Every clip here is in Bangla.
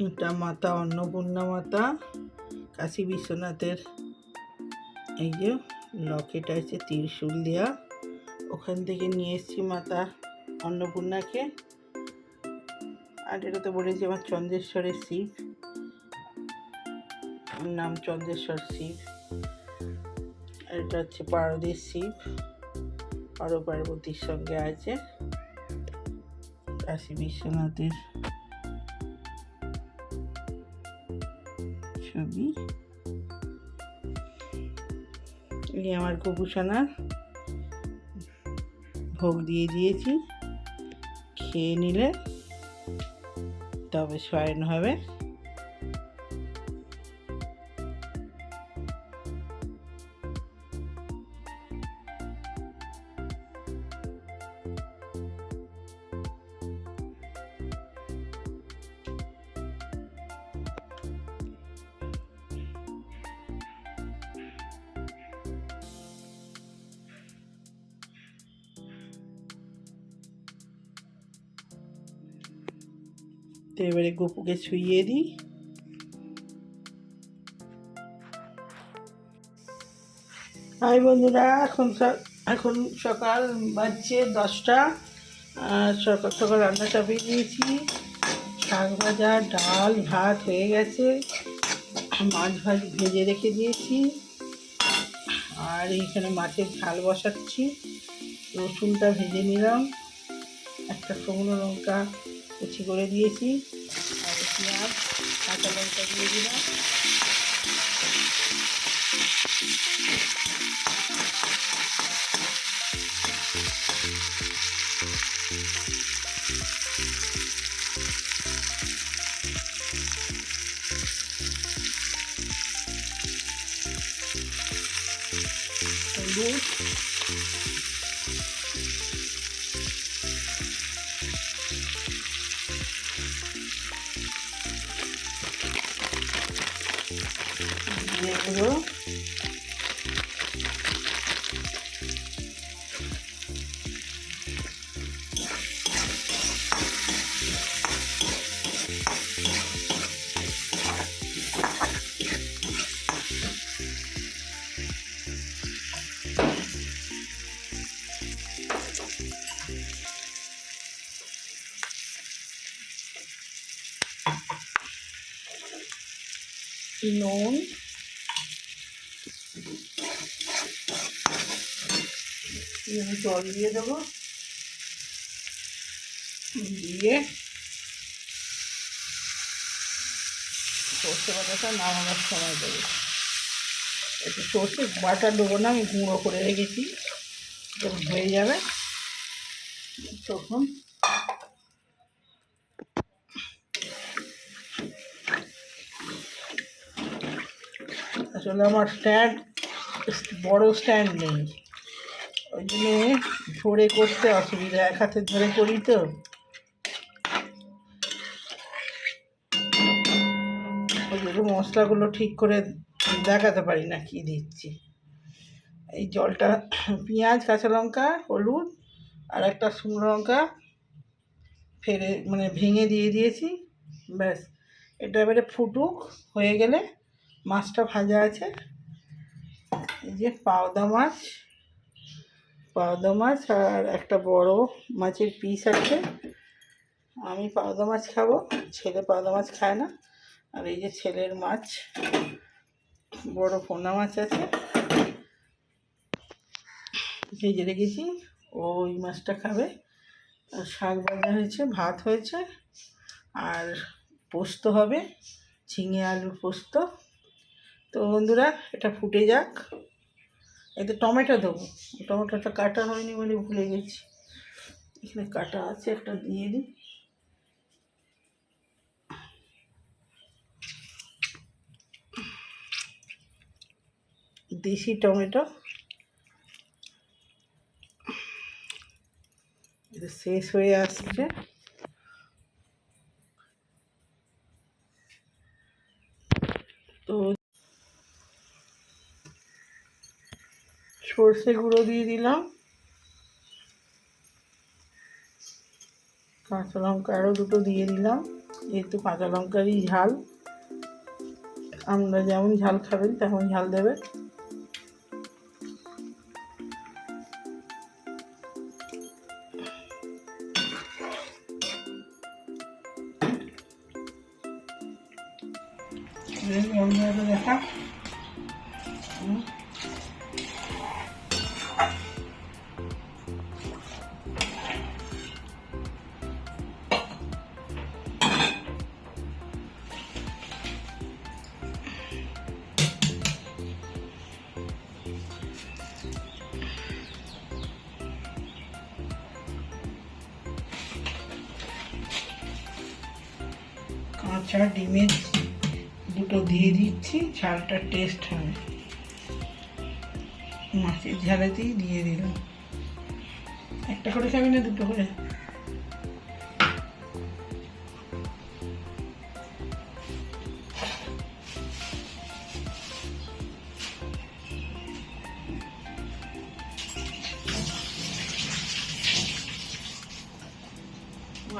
এটা মাতা অন্নপূর্ণা মাতা, কাশী বিশ্বনাথের এই যে লকেট আছে ত্রিশূল দেওয়া, ওখান থেকে নিয়ে এসেছি মাতা অন্নপূর্ণাকে। আর এটা তো বলেছি আমার চন্দ্রেশ্বরের শিব, নাম চন্দ্রেশ্বর শিব। আর এটা হচ্ছে পার্বতীর শিব, পার্বতীর সঙ্গে আছে কাশী বিশ্বনাথের ছবি। এই আমার গোপুসোনা, ভোগ দিয়ে দিয়েছি, খেয়ে নিলে তবে শয়ন হবে। তো এবারে গপুকে শুইয়ে দিই। হাই বন্ধুরা, এখন সকাল বাজছে 10টা। সকাল সকাল রান্না চাপিয়ে দিয়েছি। শাক ভাজা, ডাল, ভাত হয়ে গেছে, মাছ ভেজে রেখে দিয়েছি। আর এইখানে মাছের ঝাল বসাচ্ছি। রসুনটা ভেজে নিলাম, একটা শুকনো লঙ্কা কুচি করে দিয়েছি, আর পেঁয়াজ কাঁচা লঙ্কা দিয়ে দিলাম। হলুদ, জিরে গুঁড়ো, নুন, জল দিয়ে দেবো, দিয়ে সর্ষে বাটাটা নামানোর সময় দেবো। একটু সর্ষে বাটা দেবো না, আমি গুঁড়ো করে রেখেছি, যখন হয়ে যাবে তখন আসলে আমার বড় স্ট্যান্ড নেই, ওই জন্য ধরে করতে অসুবিধা, এক হাতে ধরে করি তো। ওই জন্য মশলাগুলো ঠিক করে দেখাতে পারি না কি দিচ্ছি। এই জলটা পেঁয়াজ, কাঁচা লঙ্কা, হলুদ আর একটা শুকনো লঙ্কা ভেঙে দিয়ে দিয়েছি, ব্যাস। এটা এবারে ফুটুক, হয়ে গেলে মাছটা ভাজা আছে, এই যে পাওদা মাছ আর একটা বড় মাছের পিস আছে। আমি পাওদা মাছ খাবো, ছেলে পাওদা মাছ খায় না। আর এই যে ছেলের মাছ, বড় পোনা মাছ আছে, ভেজে রেখেছি, ওই মাছটা খাবে। আর শাক ভাজা হয়েছে, ভাত হয়েছে, আর পোস্ত হবে, ঝিঙে আলুর পোস্ত। তো বন্ধুরা, এটা ফুটে যাক। এতে টমেটো দেবো, টমেটোটা কাটা হয়নি বলে ভুলে গেছি, এখানে কাটা আছে, একটা দিয়ে দিই। দেশি টমেটো, এটা শেষ হয়ে আসছে। তো সর্ষে গুঁড়ো দিয়ে দিলাম, কাঁচা লঙ্কা আরও দুটো দিয়ে দিলাম, যেহেতু কাঁচা লঙ্কারই ঝাল, আমরা যেমন ঝাল খাবেন তেমন ঝাল দেবে। দেখা কাঁচা ডিমের দুটো দিয়ে দিচ্ছি, ঝালটা টেস্ট হবে। মাছের ঝালেতেই দিয়ে দিলাম। একটা করে খাবি না দুটো করে?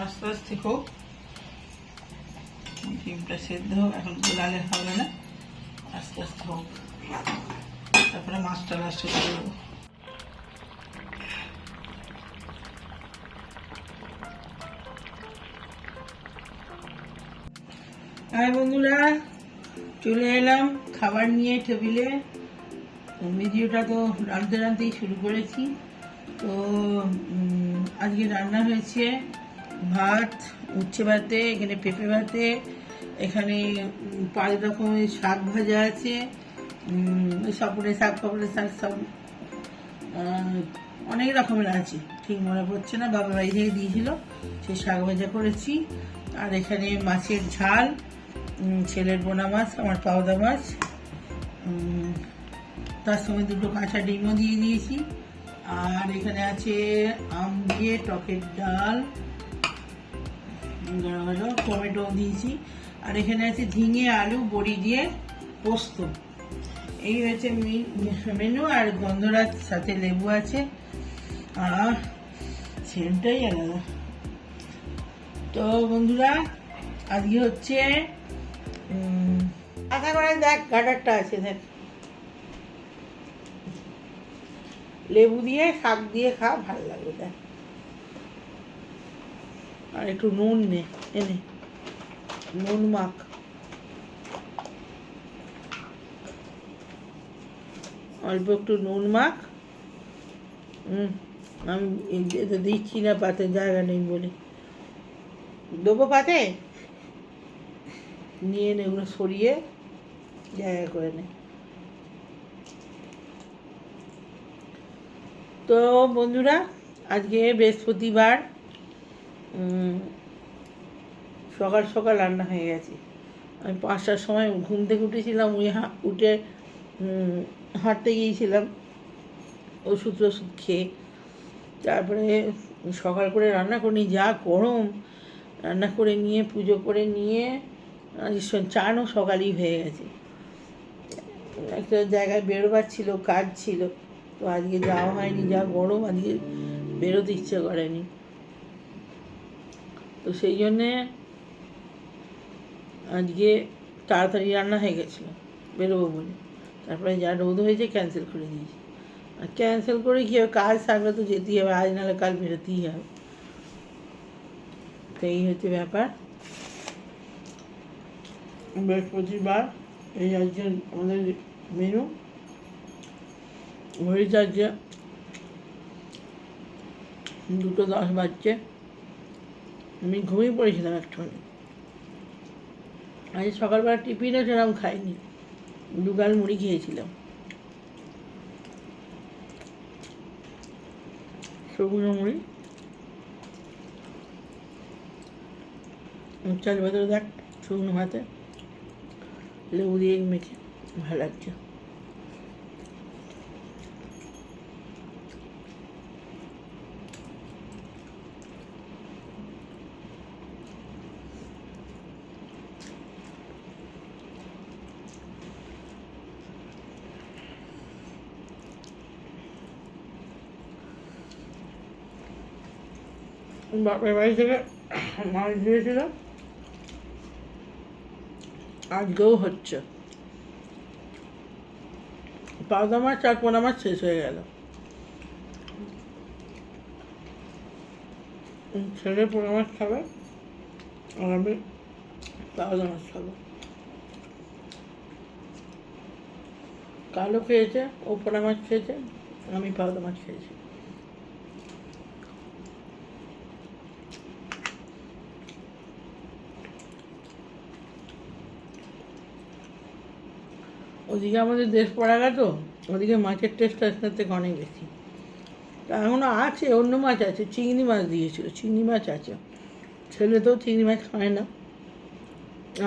আস্তে আস্তে হোক, ডিমটা সেদ্ধ হোক, এখন লালে হবে না, আস্তে আস্তে হোক, তারপরে মাছটা লাস্টে দিয়ে দেবো। হ্যাঁ বন্ধুরা, চলে এলাম খাবার নিয়ে টেবিলে। ভিডিওটা তো রাঁধতে রাঁধতেই শুরু করেছি। তো আজকে রান্না হয়েছে ভাত, উচ্ছে ভাতে, এখানে পেঁপে ভাতে, এখানে 5 রকমের শাক ভাজা আছে, সপনের শাক, পাপড়ের শাক, সব অনেক রকমের আছে, ঠিক মনে পড়ছে না, বাবা বাড়ি থেকে দিয়েছিল, সেই শাক ভাজা করেছি। আর এখানে মাছের ঝাল, ছেলের বোনা মাছ, আমার পাওদা মাছ, তার সঙ্গে দুটো কাঁচা ডিমও দিয়ে দিয়েছি। আর এখানে আছে আম দিয়ে টকের ডাল, টমেটো দিয়েছি। আর এখানে আছে ঝিঙে, আলু, বড়ি দিয়ে পোস্ত। এই হয়েছে মেনু। আর গন্ধরাজ সাথে লেবু আছে, আর সেটাই আলাদা। তো বন্ধুরা, আজকে হচ্ছে আশা করে দেখ গাটারটা আছে, দেখ লেবু দিয়ে শাক দিয়ে খা, ভালো লাগবে। দেখ, আর একটু নুন নে, এনে নুন মাখ, অল্প একটু নুন মাখ। আমি এটা দিচ্ছি না, পাতে জায়গা নেই বলে। দেবো পাতে, নিয়ে নে, এগুলো সরিয়ে জায়গা করে নে। তো বন্ধুরা, আজকে বৃহস্পতিবার, সকাল সকাল রান্না হয়ে গেছে। আমি 5টার সময় ঘুম থেকে উঠেছিলাম, উঠে হাঁটতে গিয়েছিলাম ওষুধ খেয়ে। তারপরে সকাল করে রান্না করিনি, যা গরম, রান্না করে নিয়ে পুজো করে নিয়ে চানও সকালই হয়ে গেছে। একটা জায়গায় বেরোবার ছিল, কাজ ছিল, তো আজকে যাওয়া হয়নি, যা গরম, আজকে বেরোতে ইচ্ছে করেনি। তো সেই জন্যে আজকে তাড়াতাড়ি রান্না হয়ে গেছিলো বেরোবো বলে। তারপরে যা রোদ হয়েছে ক্যান্সেল করে দিয়েছি। আর ক্যান্সেল করে কী হবে, কাজ থাকলে তো যেতেই হবে, আজ নাহলে কাল বেরোতেই হবে। তো এই হচ্ছে ব্যাপার। বৃহস্পতিবার, এই আজকে আমাদের মেনু হয়েছে। আজকে 2:10 বাজছে, আমি ঘুমিয়ে পড়েছিলাম একটুখানি। আজ সকালবেলা টিফিনে সেরকম খাইনি, 2 গাল মুড়ি খেয়েছিলাম, শুকনো মুড়ি। চাল ভেতরে দেখ, শুকনো ভাতে লেবু দিয়ে মেখে ভালো লাগছে। বাপের বাড়ি থেকে মাছ দিয়েছিল, আজকেও হচ্ছে। পাবদা মাছ আর পোনা মাছ শেষ হয়ে গেল। ছেলে পোনা মাছ খাবে আর আমি পাবদা মাছ খাবো। কালো খেয়েছে, ও পোনা মাছ খেয়েছে, আমি পাবদা মাছ খেয়েছি। ওদিকে আমাদের দেশ পড়াগা তো, ওদিকে মাছের টেস্ট আজকের থেকে অনেক বেশি। তা এখনও আছে, অন্য মাছ আছে, চিংড়ি মাছ দিয়েছিল, চিংড়ি মাছ আছে। ছেলে তো চিংড়ি মাছ খায় না,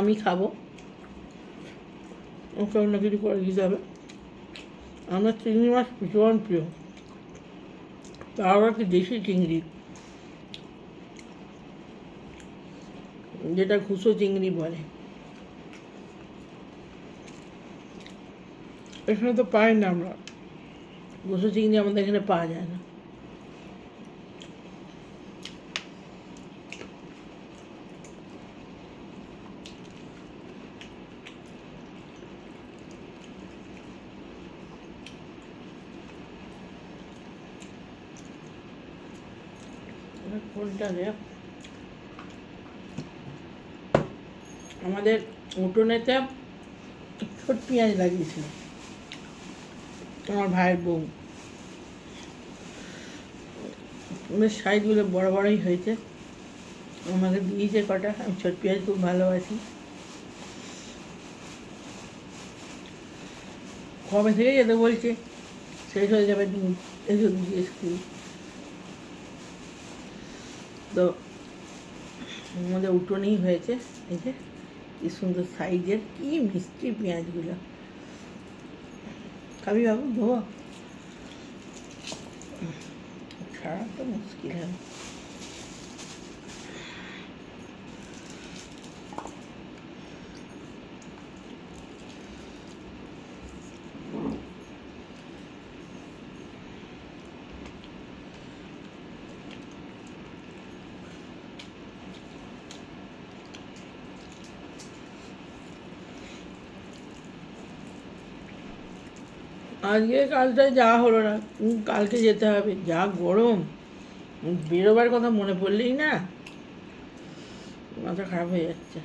আমি খাবো, ওকে অন্য কিছু করে দিতে হবে। আমার চিংড়ি মাছ ভীষণ প্রিয়, তাও একটু দেশি চিংড়ি, যেটা ঘুষো চিংড়ি বলে। এখানে তো পাই না আমরা, ঘুষো চিংড়ি আমাদের এখানে পাওয়া যায় না। কোনটা রে? আমাদের উঠোনেতে ছোট পেঁয়াজ লাগিয়েছিল আমার ভাইয়ের বউ, বেশ সাইজগুলো বড় বড়ই হয়েছে, আমাকে দিয়েছে কটা। আমি ছোট পেঁয়াজ খুব ভালোবাসি। কবে থেকে যেতে বলছে, শেষ হয়ে যাবে এসে দিয়ে স্কুল। তো আমাদের উঠোনেই হয়েছে, এই যে কি সুন্দর সাইজের, কি মিষ্টি পেঁয়াজগুলো। খাবি বাবু? ধোয়া ছাড়া তো মুশকিল হবে। আজকে কালটায় যাওয়া হলো না, কালকে যেতে হবে। যা গরম, বেরোবার কথা মনে পড়লেই না মাথা খারাপ হয়ে যাচ্ছে।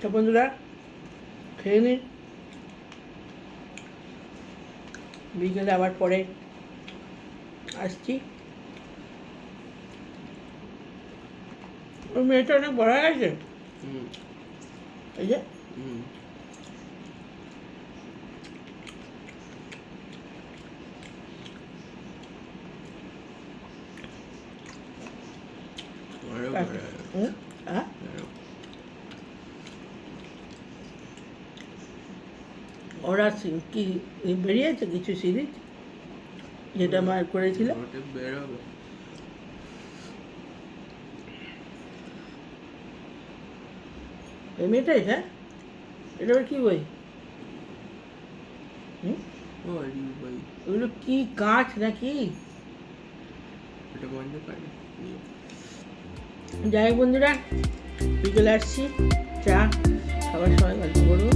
তো বন্ধুরা, খেয়ে নিন, বিকেলে আবার পরে আসছি। ওই মেয়েটা অনেক বড় হয়ে গেছে, এই যে ওরা কি বেরিয়েছে কিছু সিরিজ যেটা বার করেছিল? এই মেয়েটাই? হ্যাঁ, এটা আবার কি বই? ওগুলো কি কাঁচ নাকি? যাই হোক বন্ধুরা, বিকেলে আসছি, চা খাবার সময় গল্প করবো।